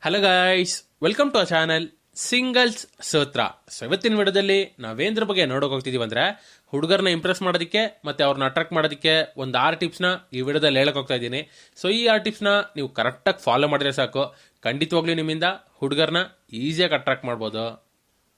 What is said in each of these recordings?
Hello guys, welcome to a channel singles Sutra. So ಇವತ್ತಿನ ವಿಡಿಯೋದಲ್ಲಿ ನಾವೇಂದ್ರ ಬಗ್ಗೆ ನೋಡೋಕೆ ಹೋಗ್ತಿದೀವಿ ಅಂದ್ರೆ, ಹುಡುಗರನ್ನ ಇಂಪ್ರೆಸ್ ಮಾಡೋದಕ್ಕೆ ಮತ್ತೆ ಅವ್ರನ್ನ ಅಟ್ರಾಕ್ಟ್ ಮಾಡೋದಕ್ಕೆ ಒಂದು 6 ಟಿಪ್ಸ್ನ ಈ ವಿಡಿಯೋದಲ್ಲಿ ಹೇಳಕ್ ಹೋಗ್ತಾ ಇದ್ದೀನಿ. ಸೊ ಈ 6 ಟಿಪ್ಸ್ನ ನೀವು ಕರೆಕ್ಟಾಗಿ ಫಾಲೋ ಮಾಡಿದ್ರೆ ಸಾಕು, ಖಂಡಿತವಾಗ್ಲೂ ನಿಮ್ಮಿಂದ ಹುಡುಗರನ್ನ ಈಸಿಯಾಗಿ ಅಟ್ರಾಕ್ಟ್ ಮಾಡ್ಬೋದು.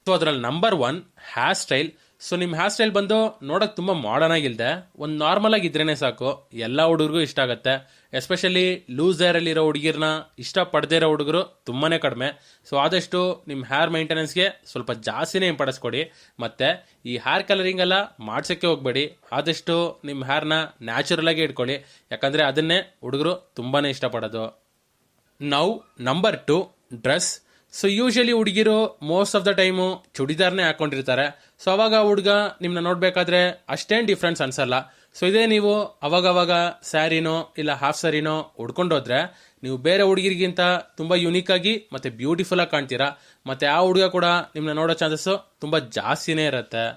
ಸೊ ಅದರಲ್ಲಿ ನಂಬರ್ 1 ಹೇರ್ ಸ್ಟೈಲ್. ಸೊ ನಿಮ್ಮ ಹೇರ್ ಸ್ಟೈಲ್ ಬಂದು ನೋಡಕ್ ತುಂಬಾ ಮಾಡರ್ನ್ ಆಗಿಲ್ದೆ ಒಂದು ನಾರ್ಮಲ್ ಆಗಿದ್ರೇನೆ ಸಾಕು, ಎಲ್ಲ ಹುಡುಗರಿಗೂ ಇಷ್ಟ ಆಗುತ್ತೆ. ಎಸ್ಪೆಷಲಿ ಲೂಸ್ ಹೇರ್ ಅಲ್ಲಿರೋ ಹುಡುಗಿರ್ನ ಇಷ್ಟ ಪಡದೇ ಇರೋ ಹುಡುಗರು ತುಂಬಾನೇ ಕಡಿಮೆ. ಸೊ ಆದಷ್ಟು ನಿಮ್ಮ ಹೇರ್ ಮೇಂಟೆನೆನ್ಸ್ಗೆ ಸ್ವಲ್ಪ ಜಾಸ್ತಿನೇ ಇಂಪಾರ್ಟೆನ್ಸ್ ಕೊಡಿ. ಮತ್ತೆ ಈ ಹೇರ್ ಕಲರಿಂಗ್ ಎಲ್ಲ ಮಾಡ್ಸಕ್ಕೆ ಹೋಗ್ಬೇಡಿ. ಆದಷ್ಟು ನಿಮ್ಮ ಹೇರ್ನ ನ್ಯಾಚುರಲ್ ಆಗಿ ಇಟ್ಕೊಳ್ಳಿ, ಯಾಕಂದ್ರೆ ಅದನ್ನೇ ಹುಡುಗರು ತುಂಬಾನೇ ಇಷ್ಟಪಡೋದು. Now number 2 dress. So usually ಹುಡುಗಿರು ಮೋಸ್ಟ್ ಆಫ್ ದ ಟೈಮು ಚೂಡಿದಾರ್ನೇ ಹಾಕೊಂಡಿರ್ತಾರೆ. ಸೊ ಅವಾಗ ಹುಡುಗ ನಿಮ್ಮನ್ನ ನೋಡ್ಬೇಕಾದ್ರೆ ಅಷ್ಟೇನು ಡಿಫ್ರೆನ್ಸ್ ಅನ್ಸಲ್ಲ. ಸೊ ಇದೇ ನೀವು ಅವಾಗವಾಗ ಸ್ಯಾರಿನೋ ಇಲ್ಲ ಹಾಫ್ ಸ್ಯಾರಿನೋ ಉಡ್ಕೊಂಡೋದ್ರೆ ನೀವು ಬೇರೆ ಹುಡುಗಿರಿಗಿಂತ ತುಂಬಾ ಯುನೀಕ್ ಆಗಿ ಮತ್ತೆ ಬ್ಯೂಟಿಫುಲ್ ಆಗಿ ಕಾಣ್ತೀರಾ. ಮತ್ತೆ ಆ ಹುಡುಗ ಕೂಡ ನಿಮ್ಮನ್ನ ನೋಡೋ ಚಾನ್ಸಸ್ ತುಂಬಾ ಜಾಸ್ತಿನೇ ಇರುತ್ತೆ.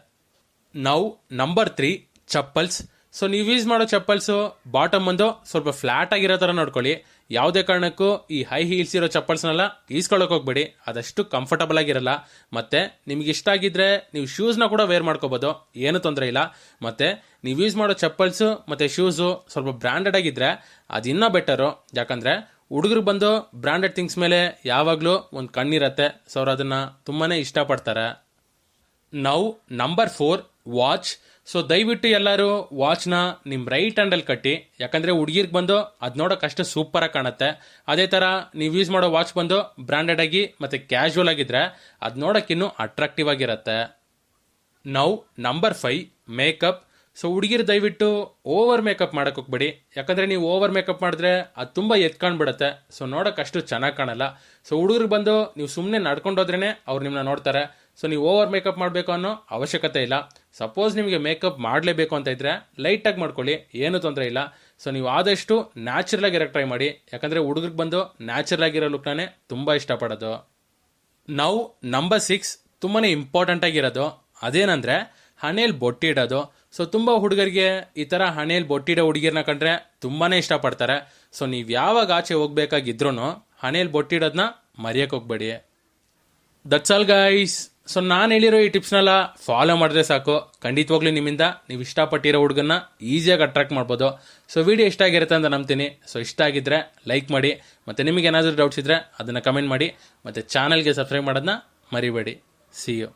Now number 3 chappals. ಸೊ ನೀವು ಯೂಸ್ ಮಾಡೋ ಚಪ್ಪಲ್ಸು ಬಾಟಮ್ ಒಂದು ಸ್ವಲ್ಪ ಫ್ಲಾಟ್ ಆಗಿರೋ ತರ ನೋಡ್ಕೊಳ್ಳಿ. ಯಾವುದೇ ಕಾರಣಕ್ಕೂ ಈ ಹೈ ಹೀಲ್ಸ್ ಇರೋ ಚಪ್ಪಲ್ಸ್ನೆಲ್ಲ ಈಸ್ಕೊಳ್ಳೋಕೆ ಹೋಗ್ಬೇಡಿ, ಅದಷ್ಟು ಕಂಫರ್ಟಬಲ್ ಆಗಿರಲ್ಲ. ಮತ್ತೆ ನಿಮ್ಗೆ ಇಷ್ಟ ಆಗಿದ್ರೆ ನೀವು ಶೂಸ್ನ ಕೂಡ ವೇರ್ ಮಾಡ್ಕೋಬಹುದು, ಏನು ತೊಂದರೆ ಇಲ್ಲ. ಮತ್ತೆ ನೀವು ಯೂಸ್ ಮಾಡೋ ಚಪ್ಪಲ್ಸು ಮತ್ತೆ ಶೂಸು ಸ್ವಲ್ಪ ಬ್ರ್ಯಾಂಡೆಡ್ ಆಗಿದ್ರೆ ಅದಿನ್ನ ಬೆಟರು, ಯಾಕಂದ್ರೆ ಹುಡುಗರು ಬಂದು ಬ್ರ್ಯಾಂಡೆಡ್ ಥಿಂಗ್ಸ್ ಮೇಲೆ ಯಾವಾಗಲೂ ಒಂದು ಕಣ್ಣಿರತ್ತೆ. ಸೊ ಅವ್ರು ಅದನ್ನ ತುಂಬಾನೇ ಇಷ್ಟಪಡ್ತಾರೆ. Now number 4 watch. ಸೊ ದಯವಿಟ್ಟು ಎಲ್ಲರೂ ವಾಚ್ನ ನಿಮ್ಮ ರೈಟ್ ಹ್ಯಾಂಡಲ್ಲಿ ಕಟ್ಟಿ, ಯಾಕಂದ್ರೆ ಹುಡುಗಿರ್ಗೆ ಬಂದು ಅದು ನೋಡೋಕೆ ಅಷ್ಟು ಸೂಪರ್ ಆಗಿ ಕಾಣುತ್ತೆ. ಅದೇ ತರ ನೀವು ಯೂಸ್ ಮಾಡೋ ವಾಚ್ ಬಂದು ಬ್ರಾಂಡೆಡ್ ಆಗಿ ಮತ್ತೆ ಕ್ಯಾಶುವಲ್ ಆಗಿದ್ರೆ ಅದು ನೋಡೋಕೆ ಇನ್ನೂ ಅಟ್ರಾಕ್ಟಿವ್ ಆಗಿರುತ್ತೆ. Now number 5 makeup. ಸೊ ಹುಡುಗಿರು ದಯವಿಟ್ಟು ಓವರ್ ಮೇಕಪ್ ಮಾಡಕ್ ಹೋಗ್ಬೇಡಿ, ಯಾಕಂದ್ರೆ ನೀವು ಓವರ್ ಮೇಕಪ್ ಮಾಡಿದ್ರೆ ಅದು ತುಂಬಾ ಎತ್ಕೊಂಡ್ಬಿಡುತ್ತೆ. ಸೊ ನೋಡಕ್ ಅಷ್ಟು ಚೆನ್ನಾಗಿ ಕಾಣಲ್ಲ. ಸೊ ಹುಡುಗರಿಗೆ ಬಂದು ನೀವು ಸುಮ್ಮನೆ ನಡ್ಕೊಂಡೋದ್ರೇನೆ ಅವ್ರು ನಿಮ್ಮನ್ನ ನೋಡ್ತಾರೆ. ಸೊ ನೀವು ಓವರ್ ಮೇಕಪ್ ಮಾಡಬೇಕು ಅನ್ನೋ ಅವಶ್ಯಕತೆ ಇಲ್ಲ. ಸಪೋಸ್ ನಿಮಗೆ ಮೇಕಪ್ ಮಾಡಲೇಬೇಕು ಅಂತ ಇದ್ರೆ ಲೈಟ್ ಆಗಿ ಮಾಡ್ಕೊಳ್ಳಿ, ಏನು ತೊಂದರೆ ಇಲ್ಲ. ಸೊ ನೀವು ಆದಷ್ಟು ನ್ಯಾಚುರಲ್ ಆಗಿ ಇರಕ್ಕೆ ಟ್ರೈ ಮಾಡಿ, ಯಾಕಂದ್ರೆ ಹುಡುಗರಿಗೆ ಬಂದು ನ್ಯಾಚುರಲ್ ಆಗಿರೋ ಲುಕ್ನೇ ತುಂಬಾ ಇಷ್ಟಪಡೋದು. ನಾವು ನಂಬರ್ 6 ತುಂಬಾನೇ ಇಂಪಾರ್ಟೆಂಟ್ ಆಗಿರೋದು, ಅದೇನಂದ್ರೆ ಹಣೆಯಲ್ಲಿ ಬೊಟ್ಟಿಡೋದು. ಸೊ ತುಂಬಾ ಹುಡುಗರಿಗೆ ಈ ತರ ಹಣೆಯಲ್ಲಿ ಬೊಟ್ಟಿಡೋ ಹುಡುಗಿರ್ನ ಕಂಡ್ರೆ ತುಂಬಾನೇ ಇಷ್ಟಪಡ್ತಾರೆ. ಸೊ ನೀವು ಯಾವಾಗ ಆಚೆ ಹೋಗ್ಬೇಕಾಗಿದ್ರು ಹಣೆಯಲ್ಲಿ ಬೊಟ್ಟಿಡೋದನ್ನ ಮರೆಯಕ್ಕೆ ಹೋಗ್ಬೇಡಿ. That's all guys. ಸೊ ನಾನು ಹೇಳಿರೋ ಈ ಟಿಪ್ಸ್ನೆಲ್ಲ ಫಾಲೋ ಮಾಡಿದ್ರೆ ಸಾಕು, ಖಂಡಿತವಾಗ್ಲೂ ನಿಮ್ಮಿಂದ ನೀವು ಇಷ್ಟಪಟ್ಟಿರೋ ಹುಡುಗನ್ನ ಈಸಿಯಾಗಿ ಅಟ್ರಾಕ್ಟ್ ಮಾಡ್ಬೋದು. ಸೊ ವಿಡಿಯೋ ಇಷ್ಟ ಆಗಿರುತ್ತೆ ಅಂತ ನಂಬ್ತೀನಿ. ಸೊ ಇಷ್ಟ ಆಗಿದ್ರೆ ಲೈಕ್ ಮಾಡಿ, ಮತ್ತೆ ನಿಮಗೆ ಏನಾದರೂ ಡೌಟ್ಸ್ ಇದ್ರೆ ಅದನ್ನ ಕಮೆಂಟ್ ಮಾಡಿ, ಮತ್ತೆ ಚಾನಲ್ಗೆ ಸಬ್ಸ್ಕ್ರೈಬ್ ಮಾಡೋದನ್ನ ಮರಿಬೇಡಿ. See you.